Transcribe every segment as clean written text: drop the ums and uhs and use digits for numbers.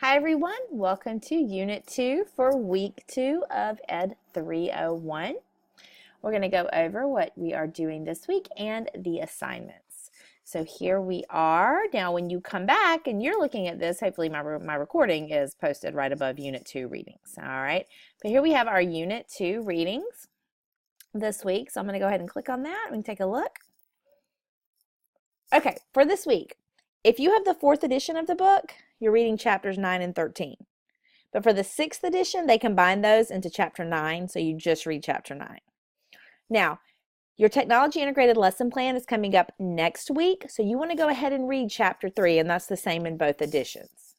Hi everyone, welcome to Unit 2 for Week 2 of Ed 301. We're going to go over what we are doing this week and the assignments. So here we are. Now when you come back and you're looking at this, hopefully my recording is posted right above Unit 2 readings. All right, but here we have our Unit 2 readings this week. So I'm going to go ahead and click on that. We can take a look. Okay, for this week, if you have the 4th edition of the book, you're reading chapters 9 and 13. But for the 6th edition, they combine those into chapter 9, so you just read chapter 9. Now, your technology integrated lesson plan is coming up next week, so you want to go ahead and read chapter 3, and that's the same in both editions.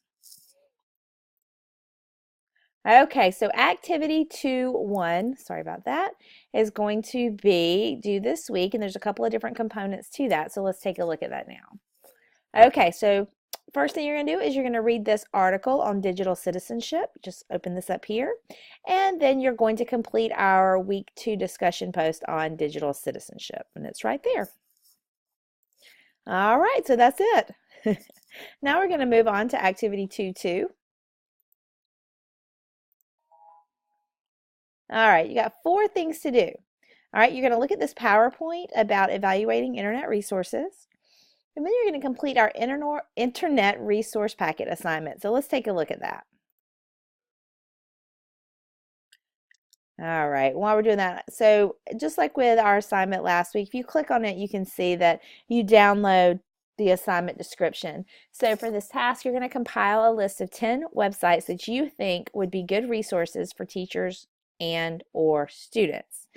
Okay, so activity 2-1, sorry about that, is going to be due this week, and there's a couple of different components to that, so let's take a look at that now. Okay, so first thing you're going to do is you're going to read this article on digital citizenship. Just open this up here. And then you're going to complete our week 2 discussion post on digital citizenship. And it's right there. All right, so that's it. Now we're going to move on to activity 2-2. All right, you got 4 things to do. All right, you're going to look at this PowerPoint about evaluating internet resources. And then you're going to complete our internet resource packet assignment. So let's take a look at that. All right, while we're doing that, so just like with our assignment last week, if you click on it, you can see that you download the assignment description. So for this task, you're going to compile a list of 10 websites that you think would be good resources for teachers and or students.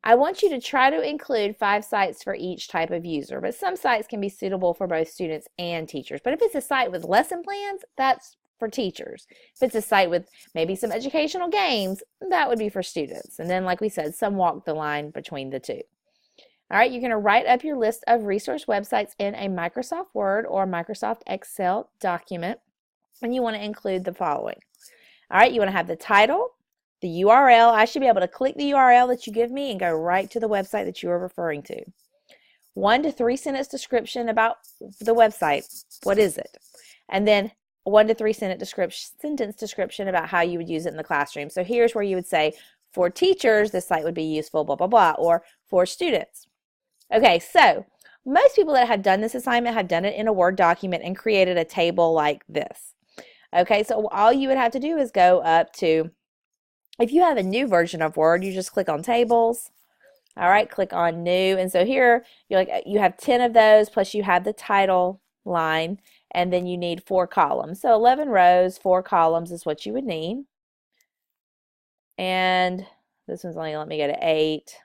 I want you to try to include 5 sites for each type of user, but some sites can be suitable for both students and teachers. But if it's a site with lesson plans, that's for teachers. If it's a site with maybe some educational games, that would be for students. And then, like we said, some walk the line between the two. All right, you're going to write up your list of resource websites in a Microsoft Word or Microsoft Excel document, and you want to include the following. All right, you want to have the title, the URL. I should be able to click the URL that you give me and go right to the website that you are referring to. 1 to 3 sentence description about the website. What is it? And then 1 to 3 sentence description about how you would use it in the classroom. So here's where you would say, for teachers, this site would be useful, blah, blah, blah, or for students. Okay, so most people that have done this assignment have done it in a Word document and created a table like this. Okay, so all you would have to do is go up to, if you have a new version of Word, you just click on tables. All right, click on new. And so here you have 10 of those, plus you have the title line, and then you need 4 columns. So 11 rows, 4 columns is what you would need. And this one's only let me go to 8.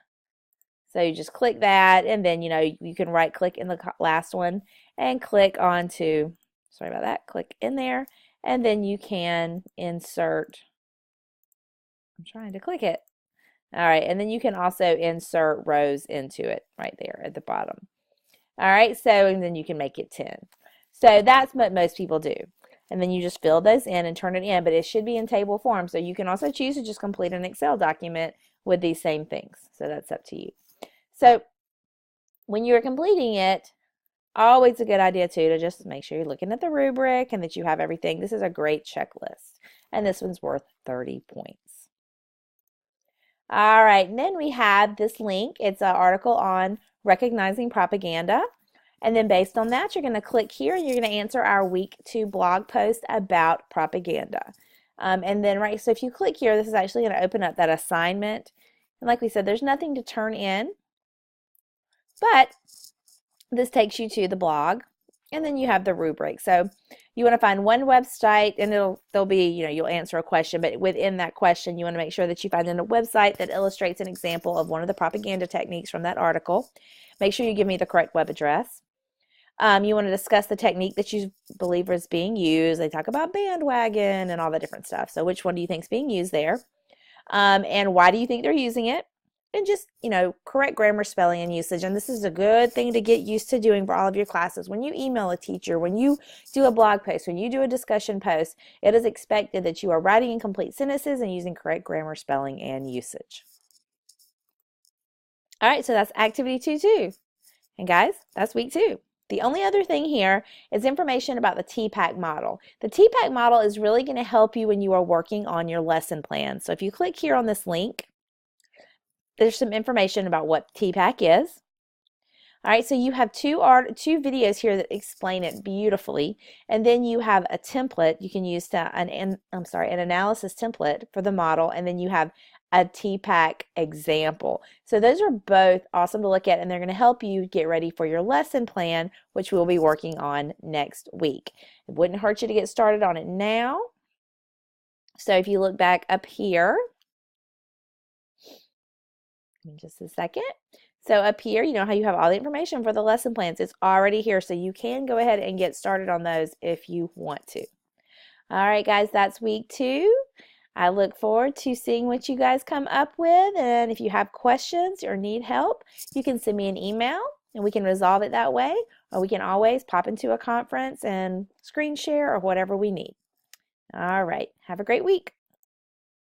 So you just click that, and then you can right click in the last one and click onto, sorry about that, click in there, and then you can insert. I'm trying to click it. All right, and then you can also insert rows into it right there at the bottom. All right, so and then you can make it 10. So that's what most people do. And then you just fill those in and turn it in, but it should be in table form. So you can also choose to just complete an Excel document with these same things. So that's up to you. So when you're completing it, always a good idea too to just make sure you're looking at the rubric and that you have everything. This is a great checklist, and this one's worth 30 points. All right, and then we have this link. It's an article on recognizing propaganda. And then based on that, you're going to click here and you're going to answer our week 2 blog post about propaganda. And then, right, so if you click here, this is actually going to open up that assignment. And like we said, there's nothing to turn in, but this takes you to the blog. And then you have the rubric. So you want to find one website, and there'll be, you'll answer a question, but within that question, you want to make sure that you find a website that illustrates an example of one of the propaganda techniques from that article. Make sure you give me the correct web address. You want to discuss the technique that you believe is being used. They talk about bandwagon and all the different stuff. So which one do you think is being used there? And why do you think they're using it? And just, correct grammar, spelling, and usage. And this is a good thing to get used to doing for all of your classes. When you email a teacher, when you do a blog post, when you do a discussion post, it is expected that you are writing in complete sentences and using correct grammar, spelling, and usage. All right, so that's activity 2-2. And guys, that's week 2. The only other thing here is information about the TPACK model. The TPACK model is really going to help you when you are working on your lesson plan. So if you click here on this link, there's some information about what TPACK is. All right, so you have two videos here that explain it beautifully, and then you have a template you can use to an analysis template for the model, and then you have a TPACK example. So those are both awesome to look at, and they're going to help you get ready for your lesson plan, which we'll be working on next week. It wouldn't hurt you to get started on it now. So if you look back up here, in just a second. So up here, you know how you have all the information for the lesson plans. It's already here, so you can go ahead and get started on those if you want to. All right, guys, that's week 2. I look forward to seeing what you guys come up with, and if you have questions or need help, you can send me an email and we can resolve it that way, or we can always pop into a conference and screen share or whatever we need. All right, have a great week.